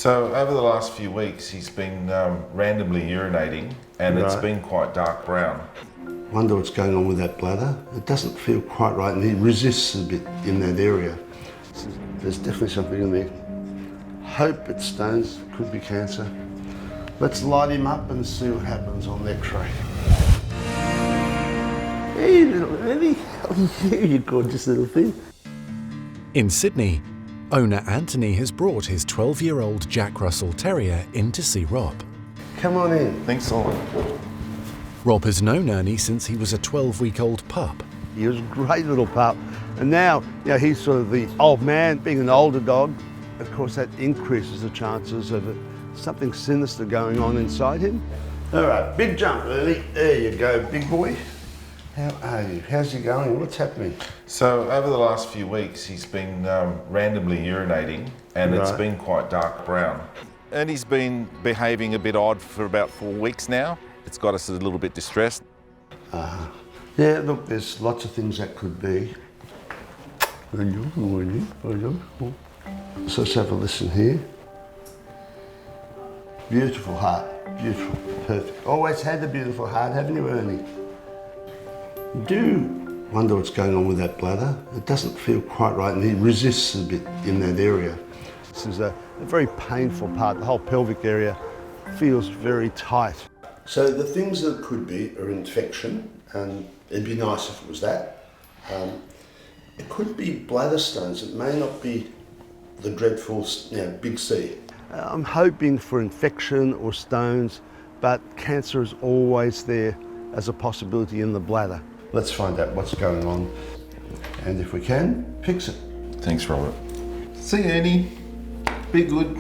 So over the last few weeks, he's been randomly urinating, and it's been quite dark brown. Wonder what's going on with that bladder. It doesn't feel quite right, and he resists a bit in that area. There's definitely something in there. Hope it's stones, could be cancer. Let's light him up and see what happens on X-ray. Hey, little Ernie. You gorgeous little thing. In Sydney, owner Anthony has brought his 12-year-old Jack Russel Terrier in to see Rob. Come on in. Thanks a lot. Rob has known Ernie since he was a 12-week-old pup. He was a great little pup. And now, he's sort of the old man, being an older dog. Of course, that increases the chances of something sinister going on inside him. All right, big jump, Ernie. There you go, big boy. How are you? How's he going? What's happening? So over the last few weeks, he's been randomly urinating, and it's been quite dark brown. And he's been behaving a bit odd for about 4 weeks now. It's got us a little bit distressed. Yeah, look, there's lots of things that could be. So let's have a listen here. Beautiful heart, beautiful, perfect. Always had a beautiful heart, haven't you, Ernie? Do wonder what's going on with that bladder. It doesn't feel quite right, and he resists a bit in that area. This is a very painful part. The whole pelvic area feels very tight. So the things that it could be are infection, and it'd be nice if it was that. It could be bladder stones. It may not be the dreadful, big C. I'm hoping for infection or stones, but cancer is always there as a possibility in the bladder. Let's find out what's going on, and if we can, fix it. Thanks, Robert. See you, Ernie. Be good.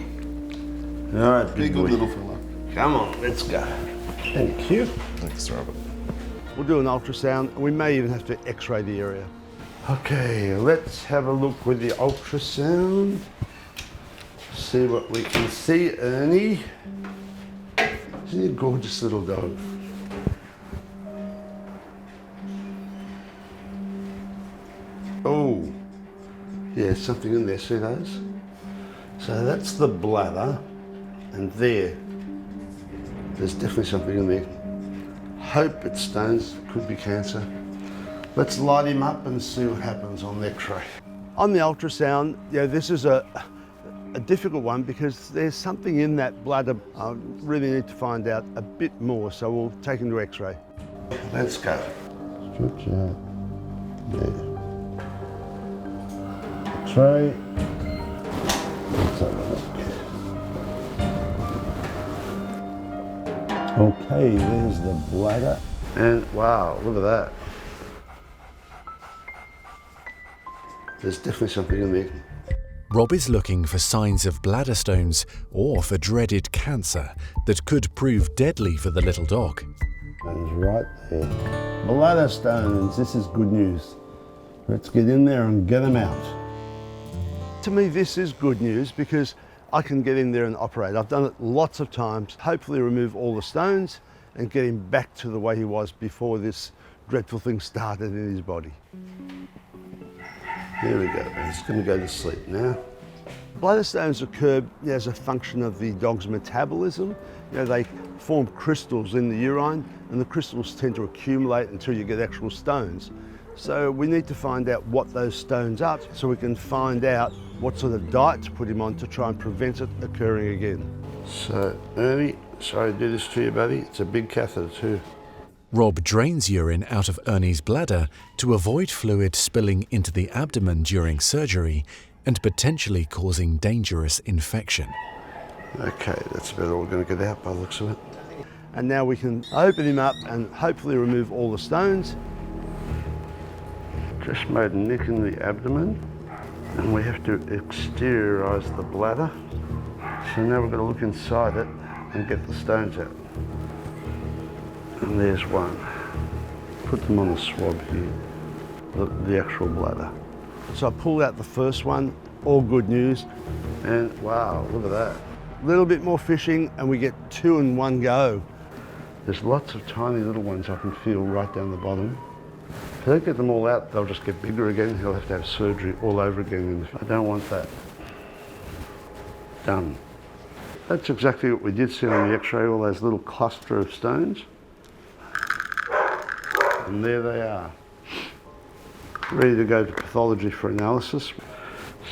All right, Be good, little fella. Come on, let's go. Thank you. Thanks, Robert. We'll do an ultrasound, and we may even have to x-ray the area. Okay, let's have a look with the ultrasound. See what we can see, Ernie. Isn't he a gorgeous little dog? Oh, yeah, something in there, see those? So that's the bladder, and there's definitely something in there. Hope it's stones, could be cancer. Let's light him up and see what happens on X-ray. On the ultrasound, this is a difficult one because there's something in that bladder. I really need to find out a bit more, so we'll take him to X-ray. Let's go. Stretch out. There. X-ray. Let's have a look. Okay, there's the bladder. And wow, look at that. There's definitely something in there. Rob is looking for signs of bladder stones or for dreaded cancer that could prove deadly for the little dog. Stones right there. Bladder stones, this is good news. Let's get in there and get them out. To me, this is good news because I can get in there and operate. I've done it lots of times, hopefully remove all the stones and get him back to the way he was before this dreadful thing started in his body. There we go, he's going to go to sleep now. Bladder stones occur as a function of the dog's metabolism. They form crystals in the urine, and the crystals tend to accumulate until you get actual stones. So we need to find out what those stones are so we can find out what sort of diet to put him on to try and prevent it occurring again. So, Ernie, sorry to do this to you, buddy. It's a big catheter too. Rob drains urine out of Ernie's bladder to avoid fluid spilling into the abdomen during surgery and potentially causing dangerous infection. Okay, that's about all we're going to get out by the looks of it. And now we can open him up and hopefully remove all the stones. Just made a nick in the abdomen, and we have to exteriorise the bladder. So now we've got to look inside it and get the stones out. And there's one. Put them on the swab here, the actual bladder. So I pulled out the first one, all good news. And wow, look at that. A little bit more fishing and we get 2 in one go. There's lots of tiny little ones I can feel right down the bottom. If I don't get them all out, they'll just get bigger again. He'll have to have surgery all over again. I don't want that. Done. That's exactly what we did see on the x-ray, all those little cluster of stones. And there they are, ready to go to pathology for analysis.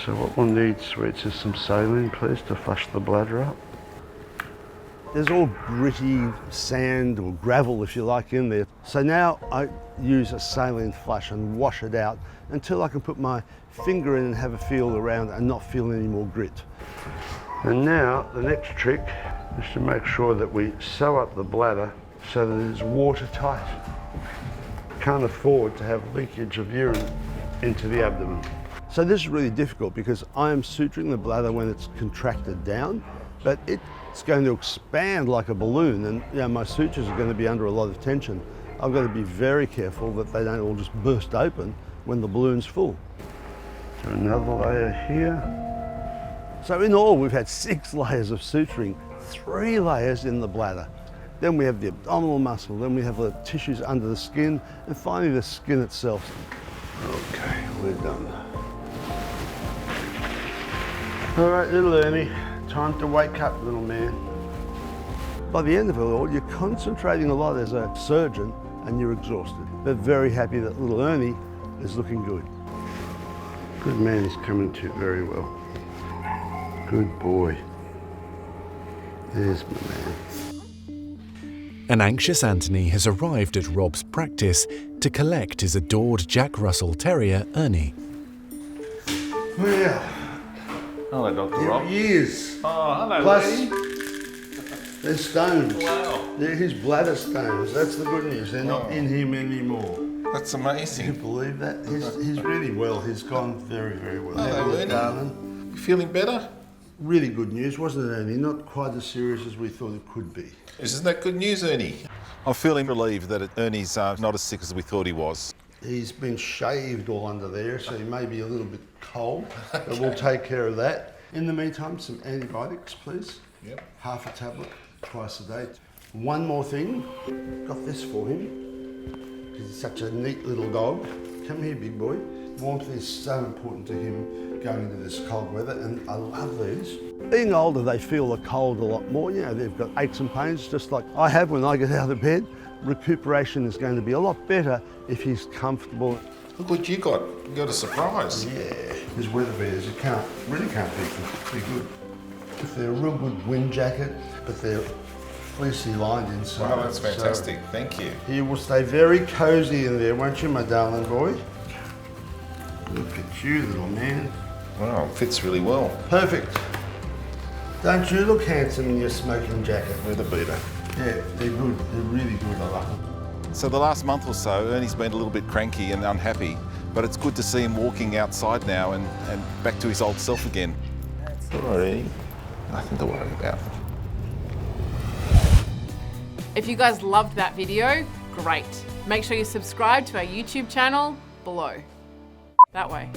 So what we'll need, sweets, is some saline, please, to flush the bladder up. There's all gritty sand or gravel, if you like, in there. So now I use a saline flush and wash it out until I can put my finger in and have a feel around and not feel any more grit. And now the next trick is to make sure that we sew up the bladder so that it's watertight. Can't afford to have leakage of urine into the abdomen. So this is really difficult because I am suturing the bladder when it's contracted down, but it's going to expand like a balloon, and you know, my sutures are going to be under a lot of tension. I've got to be very careful that they don't all just burst open when the balloon's full. So another layer here. So in all, we've had 6 layers of suturing, 3 layers in the bladder. Then we have the abdominal muscle, then we have the tissues under the skin, and finally the skin itself. Okay, we're done. All right, little Ernie, time to wake up, little man. By the end of it all, you're concentrating a lot as a surgeon and you're exhausted. But very happy that little Ernie is looking good. Good man, he's coming to very well. Good boy. There's my man. An anxious Anthony has arrived at Rob's practice to collect his adored Jack Russell Terrier, Ernie. Well, hello, Dr. here Rob. he is. Oh, hello, Plus, Ernie. there's stones. Wow. They're his bladder stones. That's the good news. They're not in him anymore. That's Can you amazing. believe that? He's really well. He's gone very, very well. Hello, How are you, Ernie. darling? You feeling better? Really good news, wasn't it, Ernie? Not quite as serious as we thought it could be. Isn't that good news, Ernie? I'm feeling relieved that Ernie's not as sick as we thought he was. He's been shaved all under there, so he may be a little bit cold, but we'll take care of that. In the meantime, some antibiotics, please. Yep. Half a tablet, twice a day. One more thing, got this for him, because he's such a neat little dog. Come here, big boy. Warmth is so important to him going into this cold weather, and I love these. Being older, they feel the cold a lot more. You know, they've got aches and pains, just like I have when I get out of bed. Recuperation is going to be a lot better if he's comfortable. Look what you got. You got a surprise. Yeah, his weather beaters, you really can't beat them. Pretty good. If they're a real good wind jacket, but they're fleecy lined inside. Wow, that's fantastic. Thank you. He will stay very cozy in there, won't you, my darling boy? Look at you, little man. Wow, it fits really well. Perfect. Don't you look handsome in your smoking jacket? With a beater. Yeah, they're good. They're really good. I love them. So the last month or so, Ernie's been a little bit cranky and unhappy, but it's good to see him walking outside now and back to his old self again. All right, Ernie. Nothing to worry about. If you guys loved that video, great. Make sure you subscribe to our YouTube channel below. That way.